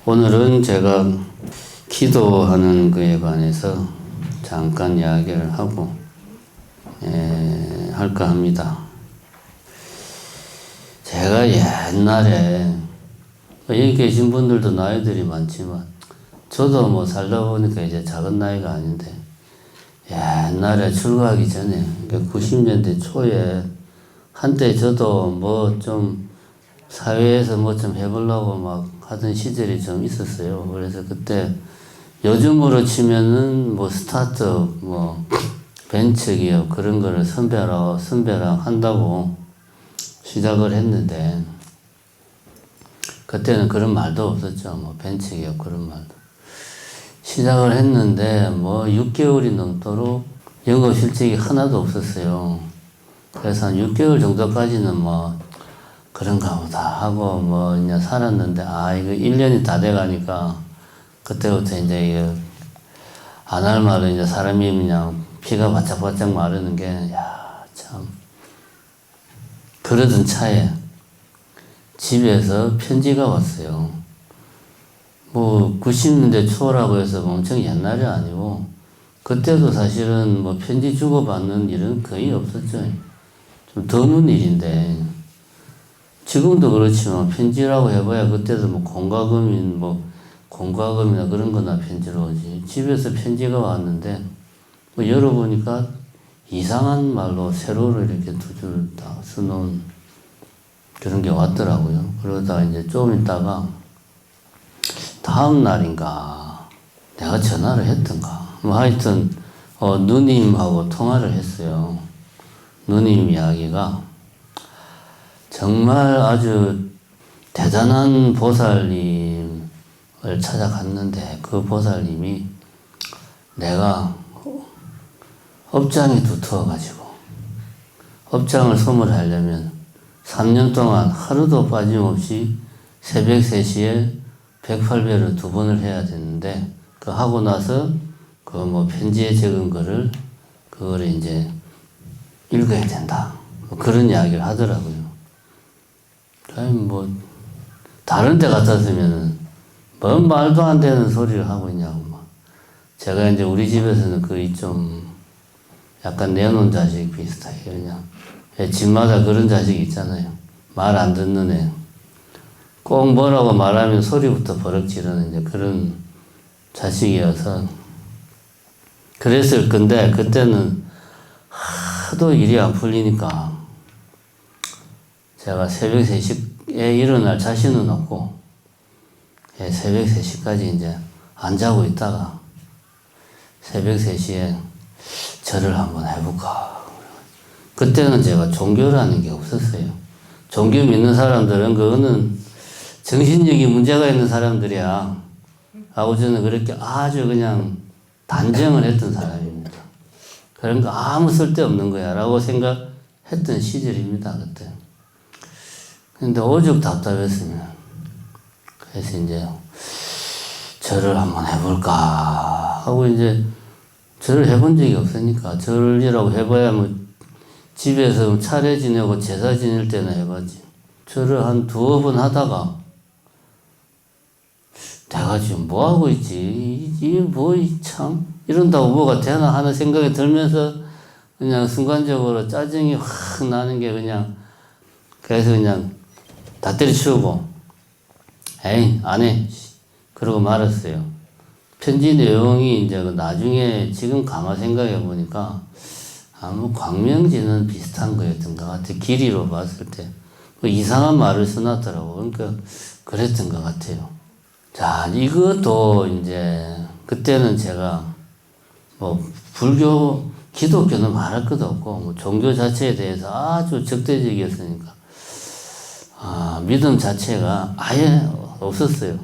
오늘은 제가 기도하는 거에 관해서 잠깐 이야기를 하고 할까 합니다. 제가 옛날에 여기 계신 분들도 나이들이 많지만 저도 뭐 살다 보니까 이제 작은 나이가 아닌데 옛날에 출가하기 전에 90년대 초에 한때 저도 뭐 좀 사회에서 뭐 좀 해보려고 막 하던 시절이 좀 있었어요. 그래서 그때 요즘으로 치면은 뭐 스타트업, 뭐 벤처기업 그런 거를 선배랑 한다고 시작을 했는데 그때는 그런 말도 없었죠. 뭐 벤처기업 그런 말도. 시작을 했는데 뭐 6개월이 넘도록 영업 실적이 하나도 없었어요. 그래서 한 6개월 정도까지는 뭐 그런가 보다 하고 뭐 이제 살았는데 이거 1년이 다 돼가니까 그때부터 이제 안 할 말은 이제 사람이 그냥 피가 바짝바짝 마르는 게 참 그러던 차에 집에서 편지가 왔어요. 뭐 90년대 초라고 해서 엄청 옛날이 아니고 그때도 사실은 뭐 편지 주고받는 일은 거의 없었죠. 좀 드문 일인데 지금도 그렇지만 편지라고 해봐야 그때도 뭐 공과금이나 그런 거나 편지로 오지. 집에서 편지가 왔는데 뭐 열어보니까 이상한 말로 세로로 이렇게 두 줄 다 써놓은 그런 게 왔더라고요. 그러다가 이제 좀 있다가 다음 날인가 내가 전화를 했던가 뭐 하여튼 누님하고 통화를 했어요. 누님 이야기가 정말 아주 대단한 보살님을 찾아갔는데 그 보살님이 내가 업장이 두터워가지고 업장을 소멸하려면 3년 동안 하루도 빠짐없이 새벽 3시에 108배를 2번을 해야 되는데 그 하고 나서 그 뭐 편지에 적은 거를 그거를 이제 읽어야 된다. 그런 이야기를 하더라고요. 아니 뭐 다른 데 같았으면은 뭔 말도 안 되는 소리를 하고 있냐고 막. 제가 이제 우리 집에서는 거의 좀 약간 내놓은 자식 비슷하게 그냥 집마다 그런 자식이 있잖아요. 말 안 듣는 애. 꼭 뭐라고 말하면 소리부터 버럭 지르는 이제 그런 자식이어서 그랬을 건데 그때는 하도 일이 안 풀리니까 제가 새벽 3시에 일어날 자신은 없고 새벽 3시까지 이제 안 자고 있다가 새벽 3시에 절을 한번 해볼까. 그때는 제가 종교라는 게 없었어요. 종교 믿는 사람들은 그거는 정신력이 문제가 있는 사람들이야 하고 저는 그렇게 아주 그냥 단정을 했던 사람입니다. 그러니까 아무 쓸데없는 거야 라고 생각했던 시절입니다. 그때. 근데 오죽 답답했으면 그래서 이제 절을 한번 해볼까 하고 이제 절을 해본 적이 없으니까 절이라고 해봐야 뭐 집에서 차례 지내고 제사 지낼 때나 해봤지. 절을 한 2번 하다가 내가 지금 뭐 하고 있지? 이게 뭐 참 이런다고 뭐가 되나 하는 생각이 들면서 그냥 순간적으로 짜증이 확 나는 게 그냥 그래서 그냥 다 때려치우고 에이 안 해 그러고 말았어요. 편지 내용이 이제 나중에 지금 가만 생각해 보니까 아무 광명지는 비슷한 거였던 것 같아. 길이로 봤을 때 이상한 말을 써놨더라고. 그러니까 그랬던 것 같아요. 자, 이것도 이제 그때는 제가 뭐 불교, 기독교는 말할 것도 없고 뭐 종교 자체에 대해서 아주 적대적이었으니까 믿음 자체가 아예 없었어요.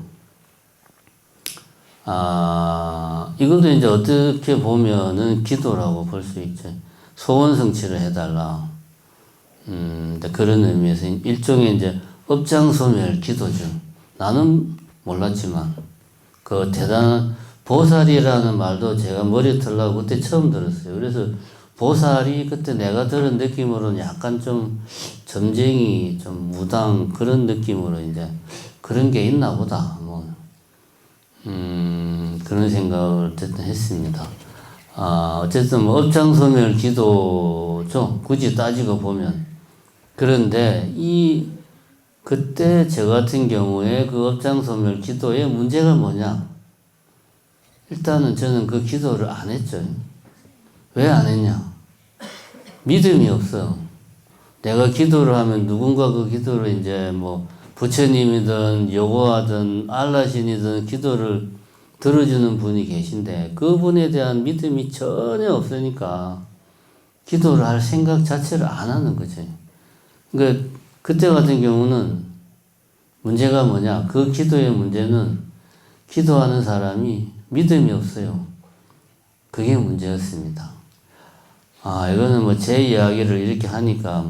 이것도 이제 어떻게 보면은 기도라고 볼 수 있죠. 소원 성취를 해달라. 그런 의미에서 일종의 이제 업장소멸 기도죠. 나는 몰랐지만 그 대단한 보살이라는 말도 제가 머리에 들라고 그때 처음 들었어요. 그래서 보살이 그때 내가 들은 느낌으로는 약간 좀 점쟁이, 좀 무당 그런 느낌으로 이제 그런 게 있나 보다. 뭐 그런 생각을 어쨌든 했습니다. 어쨌든 뭐 업장소멸 기도죠. 굳이 따지고 보면. 그런데 그때 저 같은 경우에 그 업장소멸 기도의 문제가 뭐냐? 일단은 저는 그 기도를 안 했죠. 왜 안 했냐? 믿음이 없어. 내가 기도를 하면 누군가 그 기도를 이제 뭐 부처님이든 여호와든 알라신이든 기도를 들어주는 분이 계신데 그분에 대한 믿음이 전혀 없으니까 기도를 할 생각 자체를 안 하는 거지. 그러니까 그때 같은 경우는 문제가 뭐냐? 그 기도의 문제는 기도하는 사람이 믿음이 없어요. 그게 문제였습니다. 이거는 뭐 제 이야기를 이렇게 하니까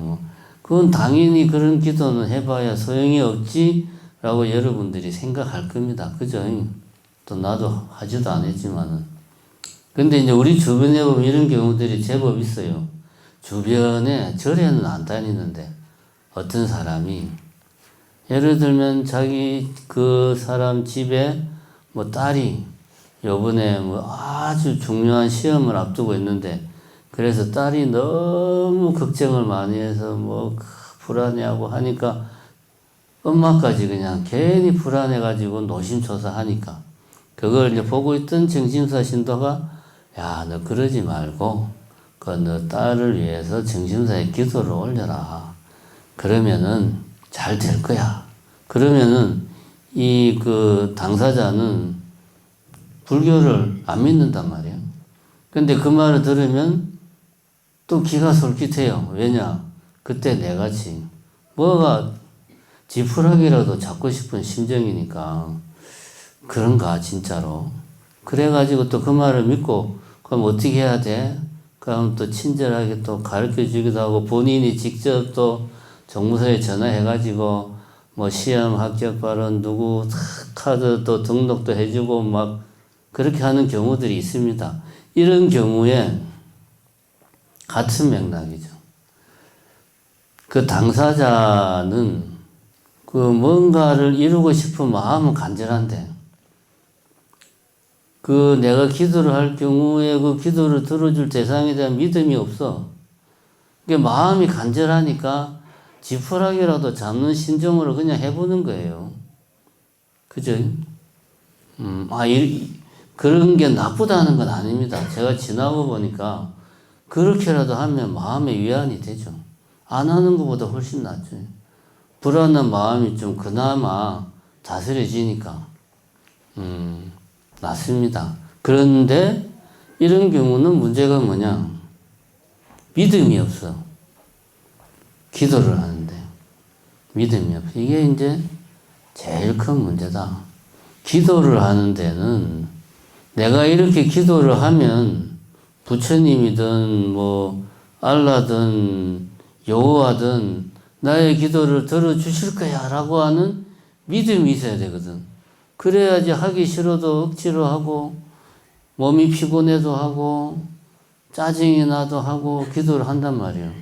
그건 당연히 그런 기도는 해봐야 소용이 없지라고 여러분들이 생각할 겁니다. 그죠? 또 나도 하지도 않았지만은. 근데 이제 우리 주변에 보면 이런 경우들이 제법 있어요. 주변에 절에는 안 다니는데 어떤 사람이 예를 들면 자기 그 사람 집에 뭐 딸이 요번에 뭐 아주 중요한 시험을 앞두고 있는데 그래서 딸이 너무 걱정을 많이 해서 뭐 불안해하고 하니까 엄마까지 그냥 괜히 불안해가지고 노심초사하니까 그걸 이제 보고 있던 정심사 신도가 야, 너 그러지 말고 너 딸을 위해서 정심사에 기도를 올려라. 그러면은 잘 될 거야. 그러면은 그 당사자는 불교를 안 믿는단 말이에요. 근데 그 말을 들으면 또 기가 솔깃해요. 왜냐? 그때 내같이 뭐가 지푸라기라도 잡고 싶은 심정이니까 그런가 진짜로. 그래가지고 또 그 말을 믿고 그럼 어떻게 해야 돼? 그럼 또 친절하게 또 가르쳐 주기도 하고 본인이 직접 또 정무서에 전화해가지고 뭐 시험 합격 발언 누구 카드 또 등록도 해주고 막 그렇게 하는 경우들이 있습니다. 이런 경우에 같은 맥락이죠. 그 당사자는 그 뭔가를 이루고 싶은 마음은 간절한데 그 내가 기도를 할 경우에 그 기도를 들어줄 대상에 대한 믿음이 없어. 그게 마음이 간절하니까 지푸라기라도 잡는 심정으로 그냥 해보는 거예요. 그죠? 그런 게 나쁘다는 건 아닙니다. 제가 지나고 보니까 그렇게라도 하면 마음의 위안이 되죠. 안 하는 것보다 훨씬 낫죠. 불안한 마음이 좀 그나마 다스려지니까 낫습니다. 그런데 이런 경우는 문제가 뭐냐? 믿음이 없어. 기도를 하는데 믿음이 없어. 이게 이제 제일 큰 문제다. 기도를 하는 데는 내가 이렇게 기도를 하면 부처님이든 뭐 알라든 여호와든 나의 기도를 들어주실 거야 라고 하는 믿음이 있어야 되거든. 그래야지 하기 싫어도 억지로 하고 몸이 피곤해도 하고 짜증이 나도 하고 기도를 한단 말이에요.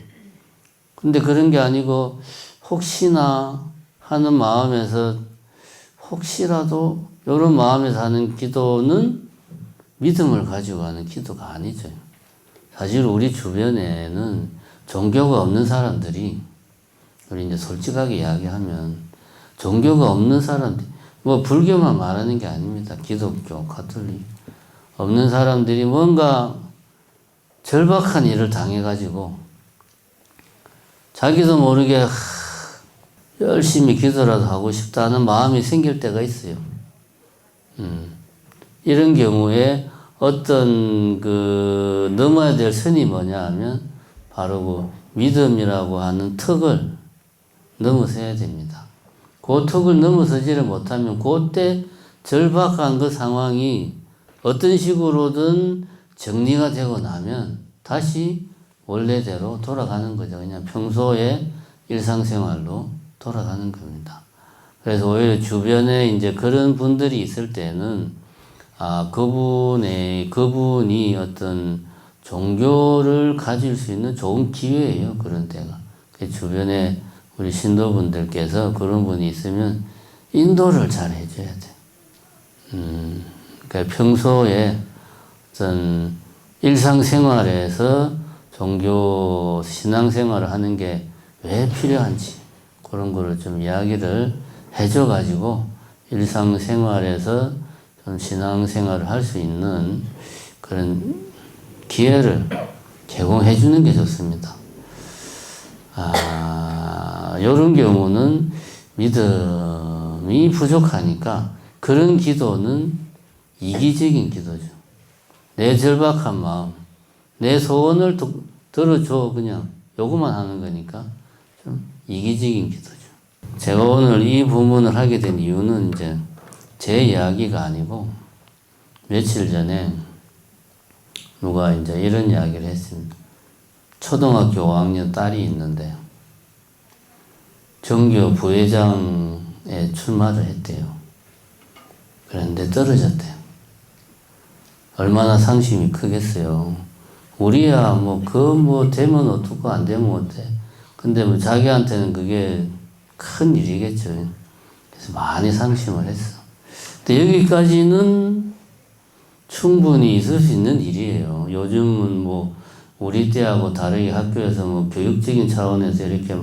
근데 그런 게 아니고 혹시나 하는 마음에서 혹시라도 이런 마음에서 하는 기도는 믿음을 가지고 하는 기도가 아니죠. 사실 우리 주변에는 종교가 없는 사람들이 우리 이제 솔직하게 이야기하면 종교가 없는 사람들 뭐 불교만 말하는 게 아닙니다. 기독교, 가톨릭 없는 사람들이 뭔가 절박한 일을 당해가지고 자기도 모르게 열심히 기도라도 하고 싶다는 마음이 생길 때가 있어요. 이런 경우에 어떤 넘어야 될 선이 뭐냐 하면 바로 그 믿음이라고 하는 턱을 넘어서야 됩니다. 그 턱을 넘어서지를 못하면 그때 절박한 그 상황이 어떤 식으로든 정리가 되고 나면 다시 원래대로 돌아가는 거죠. 그냥 평소의 일상생활로 돌아가는 겁니다. 그래서 오히려 주변에 이제 그런 분들이 있을 때는 그분이 어떤 종교를 가질 수 있는 좋은 기회예요. 그런 때가. 주변에 우리 신도분들께서 그런 분이 있으면 인도를 잘 해줘야 돼. 그러니까 평소에 어떤 일상생활에서 종교 신앙생활을 하는 게 왜 필요한지 그런 거를 좀 이야기를 해줘가지고 일상생활에서 좀 신앙생활을 할 수 있는 그런 기회를 제공해 주는 게 좋습니다. 이런 경우는 믿음이 부족하니까 그런 기도는 이기적인 기도죠. 내 절박한 마음, 내 소원을 들어줘 그냥 요것만 하는 거니까 좀 이기적인 기도죠. 제가 오늘 이 부문을 하게 된 이유는 이제 제 이야기가 아니고 며칠 전에 누가 이제 이런 이야기를 했습니다. 초등학교 5학년 딸이 있는데 전교 부회장에 출마를 했대요. 그런데 떨어졌대요. 얼마나 상심이 크겠어요. 우리야 되면 어떻고 안 되면 어때. 근데 자기한테는 그게 큰 일이겠죠. 그래서 많이 상심을 했어. 근데 여기까지는 충분히 있을 수 있는 일이에요. 요즘은 우리 때하고 다르게 학교에서 교육적인 차원에서 이렇게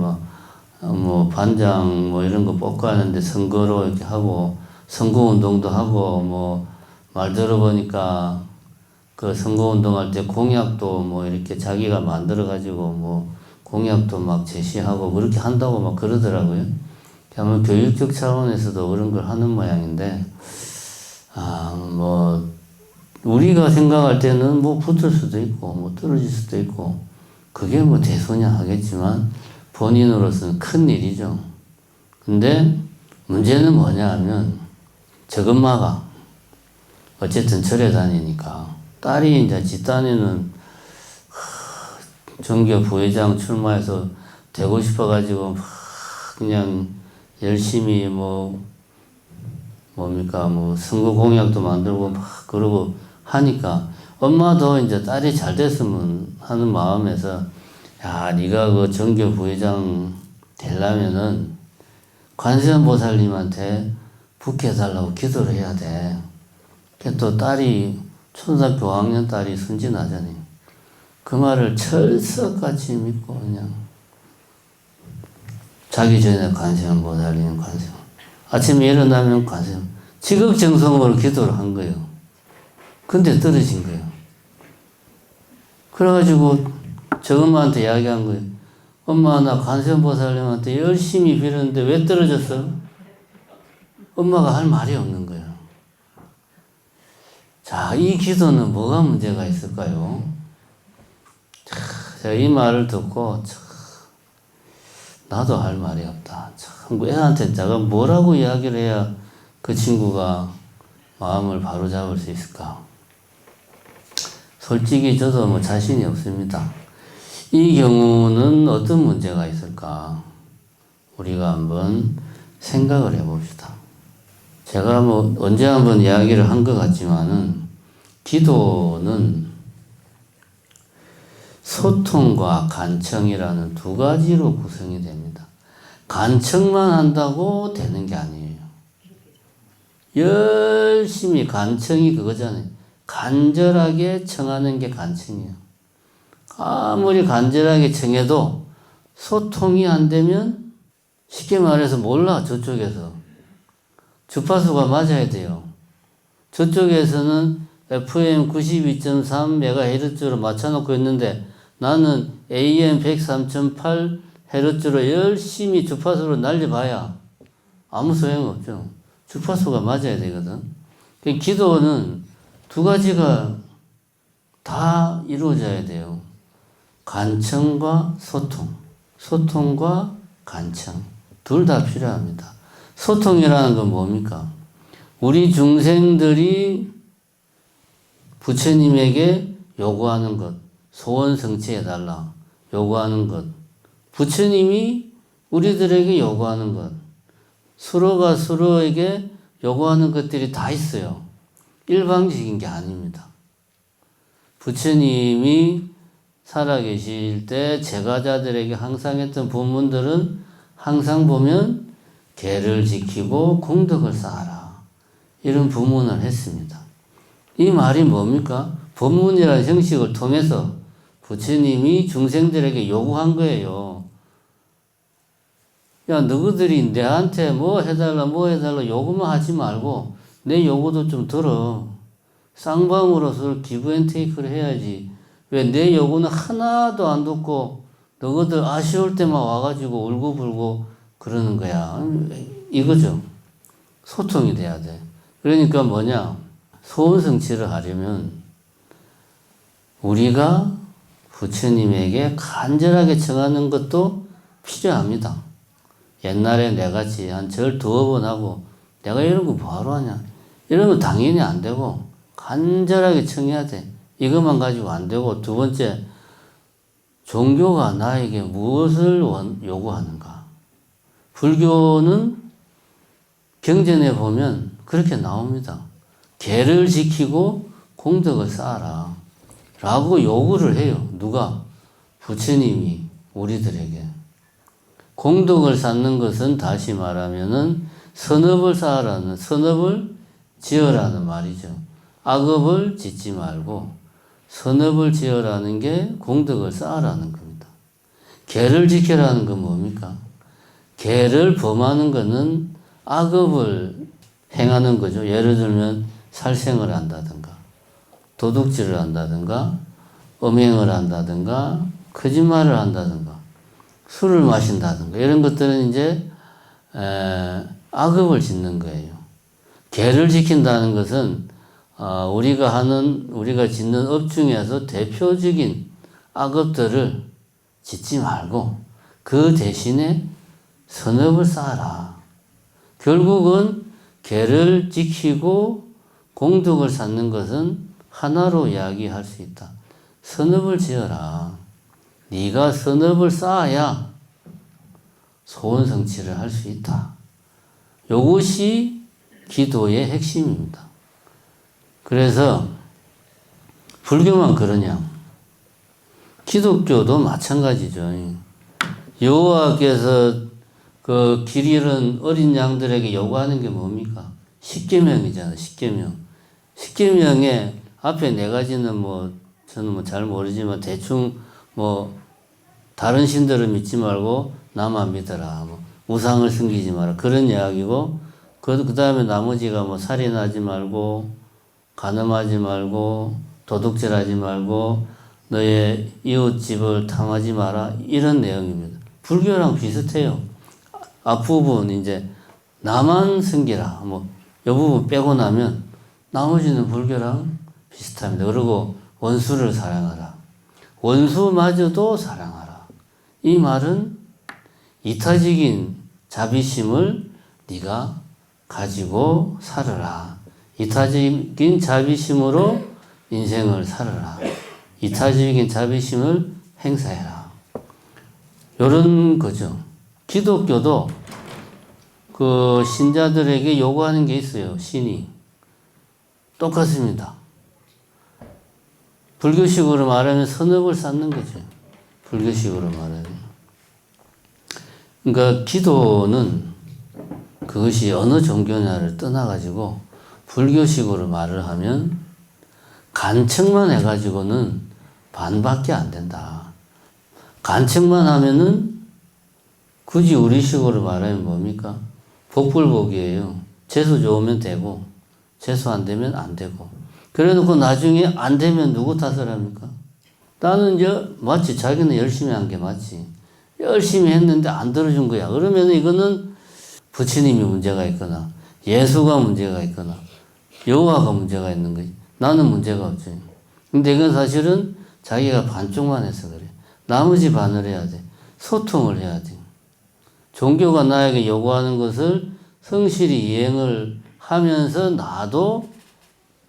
반장 이런 거 뽑고 하는데 선거로 이렇게 하고 선거운동도 하고 말 들어보니까 그 선거운동할 때 공약도 이렇게 자기가 만들어가지고 공약도 막 제시하고 그렇게 한다고 그러더라고요. 아마 교육적 차원에서도 그런 걸 하는 모양인데, 우리가 생각할 때는 붙을 수도 있고, 떨어질 수도 있고, 그게 대소냐 하겠지만, 본인으로서는 큰 일이죠. 근데 문제는 뭐냐 하면, 저금마가, 어쨌든 절에 다니니까, 딸이 이제 지 딴에는 전교 부회장 출마해서 되고 싶어가지고 그냥 열심히 선거 공약도 만들고 그러고 하니까 엄마도 이제 딸이 잘 됐으면 하는 마음에서 야, 네가 그 전교 부회장 되려면은 관세음보살님한테 북해달라고 기도를 해야 돼. 또 딸이 초등학교 5학년 딸이 순진하잖아요. 그 말을 철석같이 믿고 그냥 자기 전에 관세음보살님 아침에 일어나면 관세음 지극정성으로 기도를 한 거예요. 근데 떨어진 거예요. 그래가지고 저 엄마한테 이야기한 거예요. 엄마 나 관세음보살님한테 열심히 빌었는데 왜 떨어졌어? 엄마가 할 말이 없는 거예요. 자, 이 기도는 뭐가 문제가 있을까요? 제가 이 말을 듣고 나도 할 말이 없다. 참 애한테 내가 뭐라고 이야기를 해야 그 친구가 마음을 바로잡을 수 있을까? 솔직히 저도 자신이 없습니다. 이 경우는 어떤 문제가 있을까? 우리가 한번 생각을 해봅시다. 제가 언제 한번 이야기를 한 것 같지만은 기도는 소통과 간청이라는 두 가지로 구성이 됩니다. 간청만 한다고 되는 게 아니에요. 열심히 간청이 그거잖아요. 간절하게 청하는 게 간청이에요. 아무리 간절하게 청해도 소통이 안 되면 쉽게 말해서 몰라, 저쪽에서. 주파수가 맞아야 돼요. 저쪽에서는 FM 92.3MHz로 맞춰놓고 있는데 나는 AM 103.8Hz로 열심히 주파수로 날려봐야 아무 소용없죠. 주파수가 맞아야 되거든. 기도는 두 가지가 다 이루어져야 돼요. 간청과 소통, 소통과 간청 둘 다 필요합니다. 소통이라는 건 뭡니까? 우리 중생들이 부처님에게 요구하는 것, 소원 성취해달라 요구하는 것, 부처님이 우리들에게 요구하는 것, 서로가 서로에게 요구하는 것들이 다 있어요. 일방적인 게 아닙니다. 부처님이 살아계실 때 제가자들에게 항상 했던 부문들은 항상 보면 계를 지키고 공덕을 쌓아라 이런 부문을 했습니다. 이 말이 뭡니까? 법문이라는 형식을 통해서 부처님이 중생들에게 요구한 거예요. 야, 너희들이 내한테 뭐 해달라 요구만 하지 말고 내 요구도 좀 들어. 쌍방으로서 기브앤테이크를 해야지. 왜 내 요구는 하나도 안 듣고 너희들 아쉬울 때만 와가지고 울고불고 그러는 거야. 이거죠. 소통이 돼야 돼. 그러니까 뭐냐? 소원성취를 하려면 우리가 부처님에게 간절하게 청하는 것도 필요합니다. 옛날에 내같이 한 절 두어 번 하고 내가 이런 거 뭐하러 하냐? 이러면 당연히 안 되고 간절하게 청해야 돼. 이것만 가지고 안 되고 두 번째, 종교가 나에게 무엇을 요구하는가? 불교는 경전에 보면 그렇게 나옵니다. 계를 지키고 공덕을 쌓아라 라고 요구를 해요. 누가? 부처님이 우리들에게. 공덕을 쌓는 것은 다시 말하면은 선업을 쌓으라는, 선업을 지어라는 말이죠. 악업을 짓지 말고 선업을 지어라는 게 공덕을 쌓으라는 겁니다. 계를 지켜라는 건 뭡니까? 계를 범하는 것은 악업을 행하는 거죠. 예를 들면 살생을 한다든가 도둑질을 한다든가 음행을 한다든가 거짓말을 한다든가 술을 마신다든가 이런 것들은 이제 악업을 짓는 거예요. 계를 지킨다는 것은 우리가 짓는 업 중에서 대표적인 악업들을 짓지 말고 그 대신에 선업을 쌓아라. 결국은 계를 지키고 공덕을 쌓는 것은 하나로 이야기할 수 있다. 선업을 지어라. 네가 선업을 쌓아야 소원 성취를 할 수 있다. 이것이 기도의 핵심입니다. 그래서 불교만 그러냐? 기독교도 마찬가지죠. 여호와께서 그 길 잃은 어린 양들에게 요구하는 게 뭡니까? 십계명이잖아. 십계명. 십계명에 앞에 네 가지는 저는 잘 모르지만 대충 다른 신들을 믿지 말고 나만 믿어라. 우상을 섬기지 마라. 그런 이야기고 그 다음에 나머지가 살인하지 말고 간음하지 말고 도둑질하지 말고 너의 이웃집을 탐하지 마라. 이런 내용입니다. 불교랑 비슷해요. 앞부분 이제 나만 섬기라. 이 부분 빼고 나면 나머지는 불교랑 비슷합니다. 그리고 원수를 사랑하라. 원수마저도 사랑하라. 이 말은 이타적인 자비심을 네가 가지고 살아라. 이타적인 자비심으로 인생을 살아라. 이타적인 자비심을 행사해라. 이런 거죠. 기독교도 그 신자들에게 요구하는 게 있어요. 신이. 똑같습니다. 불교식으로 말하면 선업을 쌓는 거죠. 불교식으로 말하면. 그러니까 기도는 그것이 어느 종교냐를 떠나가지고 불교식으로 말을 하면 간청만 해가지고는 반밖에 안 된다. 간청만 하면은 굳이 우리식으로 말하면 뭡니까? 복불복이에요. 재수 좋으면 되고 재수 안 되면 안 되고 그래놓고 나중에 안 되면 누구 탓을 합니까? 나는 맞지. 자기는 열심히 한 게 맞지. 열심히 했는데 안 들어준 거야. 그러면 이거는 부처님이 문제가 있거나 예수가 문제가 있거나 여호와가 문제가 있는 거지. 나는 문제가 없지. 근데 이건 사실은 자기가 반쪽만 해서 그래. 나머지 반을 해야 돼. 소통을 해야 돼. 종교가 나에게 요구하는 것을 성실히 이행을 하면서 나도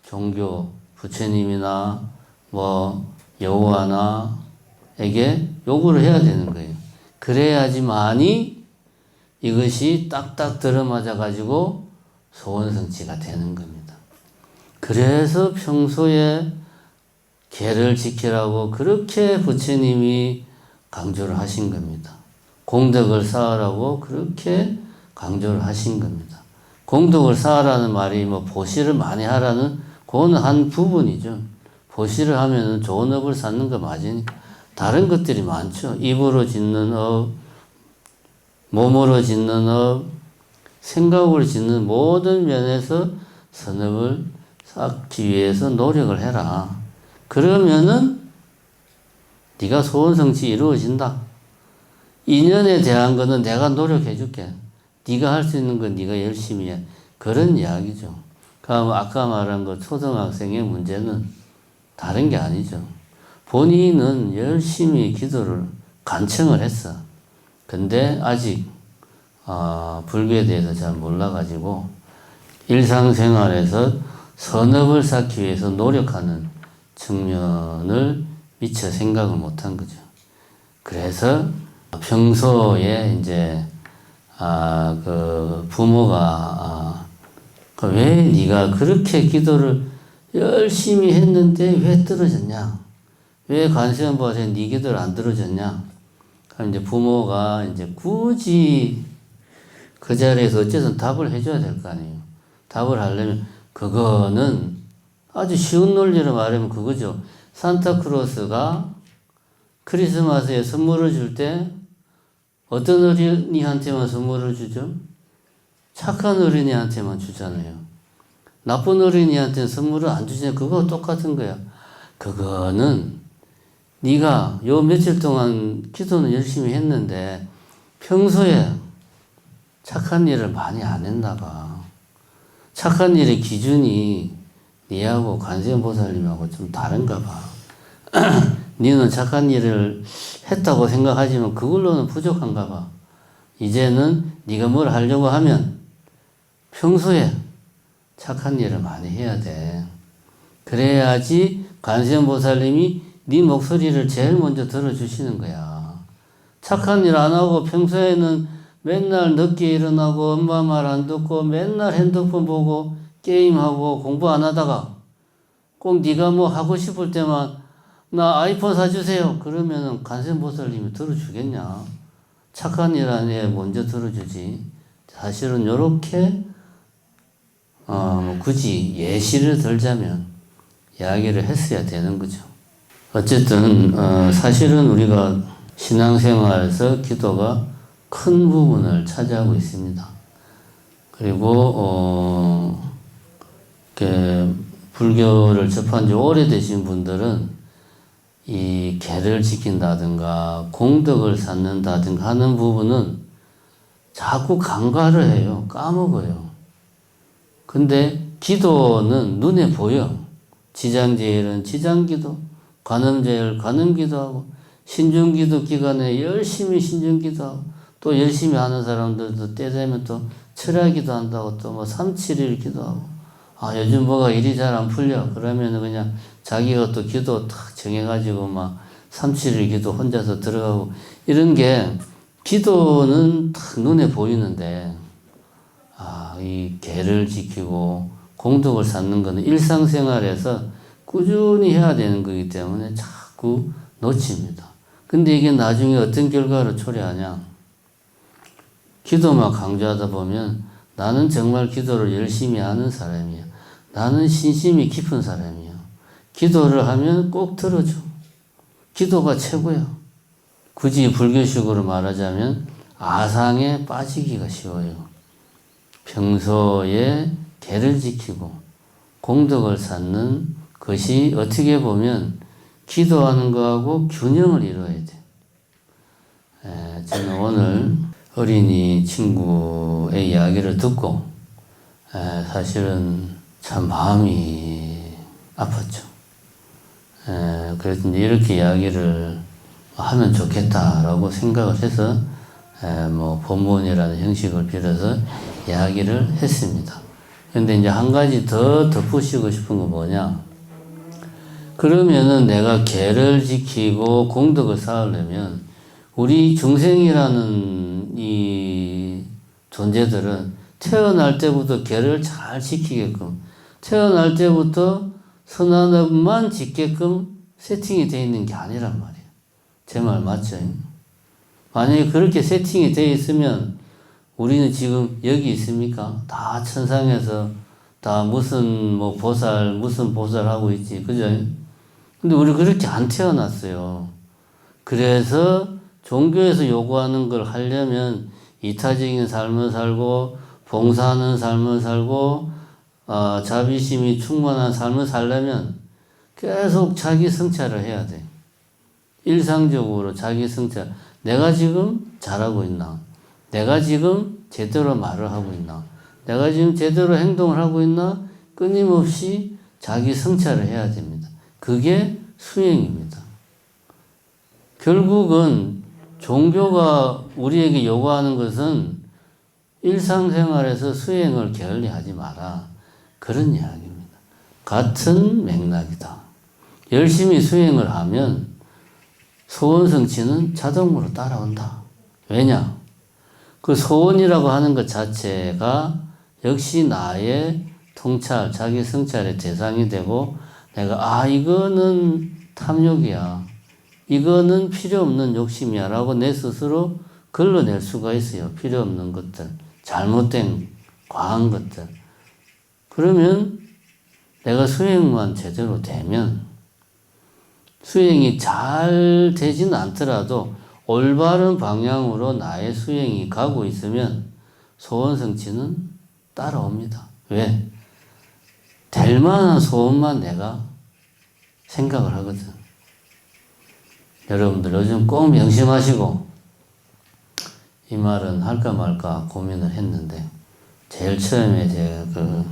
종교, 부처님이나 여호와나에게 요구를 해야 되는 거예요. 그래야지만이 이것이 딱딱 들어맞아 가지고 소원성취가 되는 겁니다. 그래서 평소에 계를 지키라고 그렇게 부처님이 강조를 하신 겁니다. 공덕을 쌓으라고 그렇게 강조를 하신 겁니다. 공덕을 쌓으라는 말이 보시를 많이 하라는 그거는 한 부분이죠. 보시를 하면은 좋은 업을 쌓는 거 맞으니까. 다른 것들이 많죠. 입으로 짓는 업, 몸으로 짓는 업, 생각으로 짓는 모든 면에서 선업을 쌓기 위해서 노력을 해라. 그러면은 네가 소원성취 이루어진다. 인연에 대한 거는 내가 노력해 줄게. 네가 할 수 있는 건 네가 열심히 해. 그런 이야기죠. 그럼 아까 말한 거 초등학생의 문제는 다른 게 아니죠. 본인은 열심히 기도를 간청을 했어. 근데 아직 불교에 대해서 잘 몰라가지고 일상생활에서 선업을 쌓기 위해서 노력하는 측면을 미처 생각을 못한 거죠. 그래서 평소에 이제 그 부모가 왜 네가 그렇게 기도를 열심히 했는데 왜 떨어졌냐? 왜 관세음보살이 네 기도를 안 들어줬냐? 그럼 이제 부모가 이제 굳이 그 자리에서 어쨌든 답을 해줘야 될 거 아니에요. 답을 하려면 그거는 아주 쉬운 논리로 말하면 그거죠. 산타크로스가 크리스마스에 선물을 줄 때 어떤 어린이한테만 선물을 주죠? 착한 어린이한테만 주잖아요. 나쁜 어린이한테는 선물을 안 주잖아요. 그거 똑같은 거야. 그거는 네가 요 며칠 동안 기도는 열심히 했는데 평소에 착한 일을 많이 안 했나 봐. 착한 일의 기준이 니하고 관세음보살님하고 좀 다른가 봐. 니는 착한 일을 했다고 생각하지만 그걸로는 부족한가 봐. 이제는 네가 뭘 하려고 하면 평소에 착한 일을 많이 해야 돼. 그래야지 관세음보살님이 네 목소리를 제일 먼저 들어주시는 거야. 착한 일 안 하고 평소에는 맨날 늦게 일어나고 엄마 말 안 듣고 맨날 핸드폰 보고 게임하고 공부 안 하다가 꼭 네가 뭐 하고 싶을 때만 나 아이폰 사주세요. 그러면은 관세음보살님이 들어주겠냐? 착한 일 안에 먼저 들어주지. 사실은 요렇게 굳이 예시를 들자면 이야기를 했어야 되는 거죠. 어쨌든 사실은 우리가 신앙생활에서 기도가 큰 부분을 차지하고 있습니다. 그리고 불교를 접한 지 오래되신 분들은 이 계를 지킨다든가 공덕을 쌓는다든가 하는 부분은 자꾸 간과를 해요. 까먹어요. 근데 기도는 눈에 보여. 지장제일은 지장기도, 관음제일 관음기도하고 신중기도 기간에 열심히 신중기도하고 또 열심히 하는 사람들도 때 되면 또 철야기도 한다고 또 뭐 3-7일 기도하고 요즘 뭐가 일이 잘 안 풀려. 그러면은 그냥 자기가 또 기도 탁 정해가지고 막 3-7일 기도 혼자서 들어가고 이런 게 기도는 탁 눈에 보이는데 이 계를 지키고 공덕을 쌓는 거는 일상생활에서 꾸준히 해야 되는 거기 때문에 자꾸 놓칩니다. 근데 이게 나중에 어떤 결과를 초래하냐? 기도만 강조하다 보면 나는 정말 기도를 열심히 하는 사람이야. 나는 신심이 깊은 사람이야. 기도를 하면 꼭 들어줘. 기도가 최고야. 굳이 불교식으로 말하자면 아상에 빠지기가 쉬워요. 평소에 계를 지키고 공덕을 쌓는 것이 어떻게 보면 기도하는 거하고 균형을 이루어야 돼. 저는 오늘 어린이 친구의 이야기를 듣고 사실은 참 마음이 아팠죠. 그래서 이렇게 이야기를 하면 좋겠다라고 생각을 해서 뭐 본문이라는 형식을 빌어서 이야기를 했습니다. 근데 이제 한 가지 더 덧붙이고 싶은 건 뭐냐? 그러면은 내가 계를 지키고 공덕을 쌓으려면 우리 중생이라는 이 존재들은 태어날 때부터 계를 잘 지키게끔 태어날 때부터 선한 업만 짓게끔 세팅이 되어 있는 게 아니란 말이에요. 제 말 맞죠? 만약에 그렇게 세팅이 되어 있으면 우리는 지금 여기 있습니까? 다 천상에서 다 무슨 뭐 보살, 무슨 보살 하고 있지. 그죠? 근데 우리 그렇게 안 태어났어요. 그래서 종교에서 요구하는 걸 하려면 이타적인 삶을 살고, 봉사하는 삶을 살고, 자비심이 충만한 삶을 살려면 계속 자기 성찰을 해야 돼. 일상적으로 자기 성찰. 내가 지금 잘하고 있나? 내가 지금 제대로 말을 하고 있나? 내가 지금 제대로 행동을 하고 있나? 끊임없이 자기 성찰을 해야 됩니다. 그게 수행입니다. 결국은 종교가 우리에게 요구하는 것은 일상생활에서 수행을 게을리하지 마라. 그런 이야기입니다. 같은 맥락이다. 열심히 수행을 하면 소원성취는 자동으로 따라온다. 왜냐? 그 소원이라고 하는 것 자체가 역시 나의 통찰, 자기 성찰의 대상이 되고 내가 이거는 탐욕이야. 이거는 필요 없는 욕심이야 라고 내 스스로 걸러낼 수가 있어요. 필요 없는 것들, 잘못된 과한 것들. 그러면 내가 수행만 제대로 되면 수행이 잘 되지는 않더라도 올바른 방향으로 나의 수행이 가고 있으면 소원 성취는 따라옵니다. 왜? 될 만한 소원만 내가 생각을 하거든. 여러분들 요즘 꼭 명심하시고, 이 말은 할까 말까 고민을 했는데, 제일 처음에 제가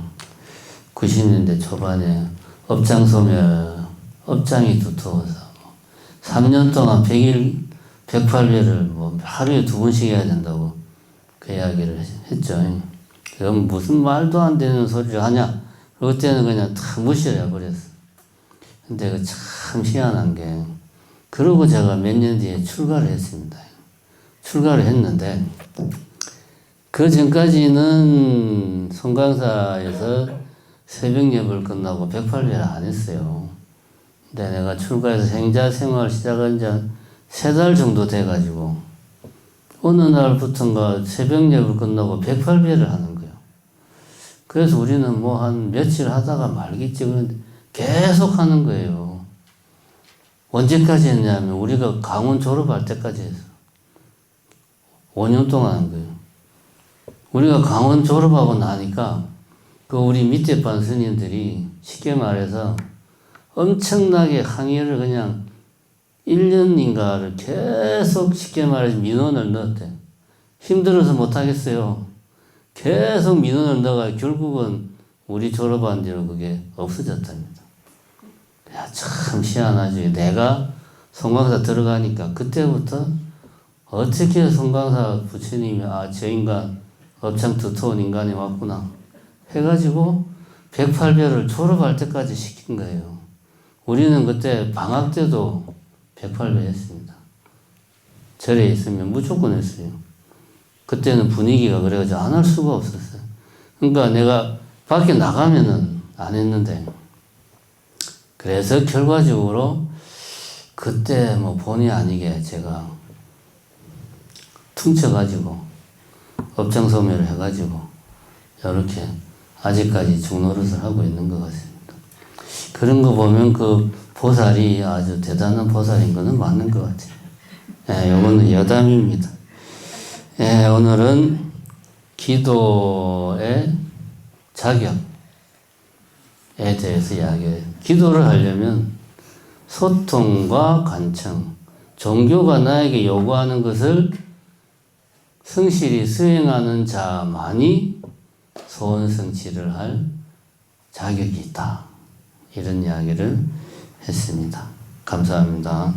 90년대 초반에 업장이 두터워서 3년 동안 100일, 108배를 뭐 하루에 2번씩 해야 된다고 그 이야기를 했죠. 그럼 무슨 말도 안 되는 소리를 하냐? 그때는 그냥 다 무시를 해버렸어. 근데 그 참 희한한 게, 그러고 제가 몇 년 뒤에 출가를 했습니다. 출가를 했는데, 그 전까지는 송강사에서 새벽 예불 끝나고 108배를 안 했어요. 근데 내가 출가해서 행자 생활 시작한 지 한 3달 정도 돼가지고, 어느 날부턴가 새벽 예불 끝나고 108배를 하는 거예요. 그래서 우리는 뭐 한 며칠 하다가 말겠지. 그런데 계속 하는 거예요. 언제까지 했냐면 우리가 강원 졸업할 때까지 했어. 5년 동안 한 거예요. 우리가 강원 졸업하고 나니까 그 우리 밑에 반 스님들이 쉽게 말해서 엄청나게 항의를 그냥 1년인가를 계속 쉽게 말해서 민원을 넣었대. 힘들어서 못하겠어요. 계속 민원을 넣어가 결국은 우리 졸업한 뒤로 그게 없어졌답니다. 야, 참 희한하지. 내가 송강사 들어가니까 그때부터 어떻게 송강사 부처님이 저 인간 업장 두터운 인간이 왔구나 해가지고 108배를 졸업할 때까지 시킨 거예요. 우리는 그때 방학 때도 108배 했습니다. 절에 있으면 무조건 했어요. 그때는 분위기가 그래가지고 안 할 수가 없었어요. 그러니까 내가 밖에 나가면은 안 했는데, 그래서 결과적으로 그때 뭐 본의 아니게 제가 퉁쳐가지고 업장 소멸을 해가지고 이렇게 아직까지 중노릇을 하고 있는 것 같습니다. 그런 거 보면 그 보살이 아주 대단한 보살인 거는 맞는 것 같아요. 예, 요거는 여담입니다. 예, 오늘은 기도의 자격에 대해서 이야기해요. 기도를 하려면 소통과 간청, 종교가 나에게 요구하는 것을 성실히 수행하는 자만이 소원 성취를 할 자격이 있다. 이런 이야기를 했습니다. 감사합니다.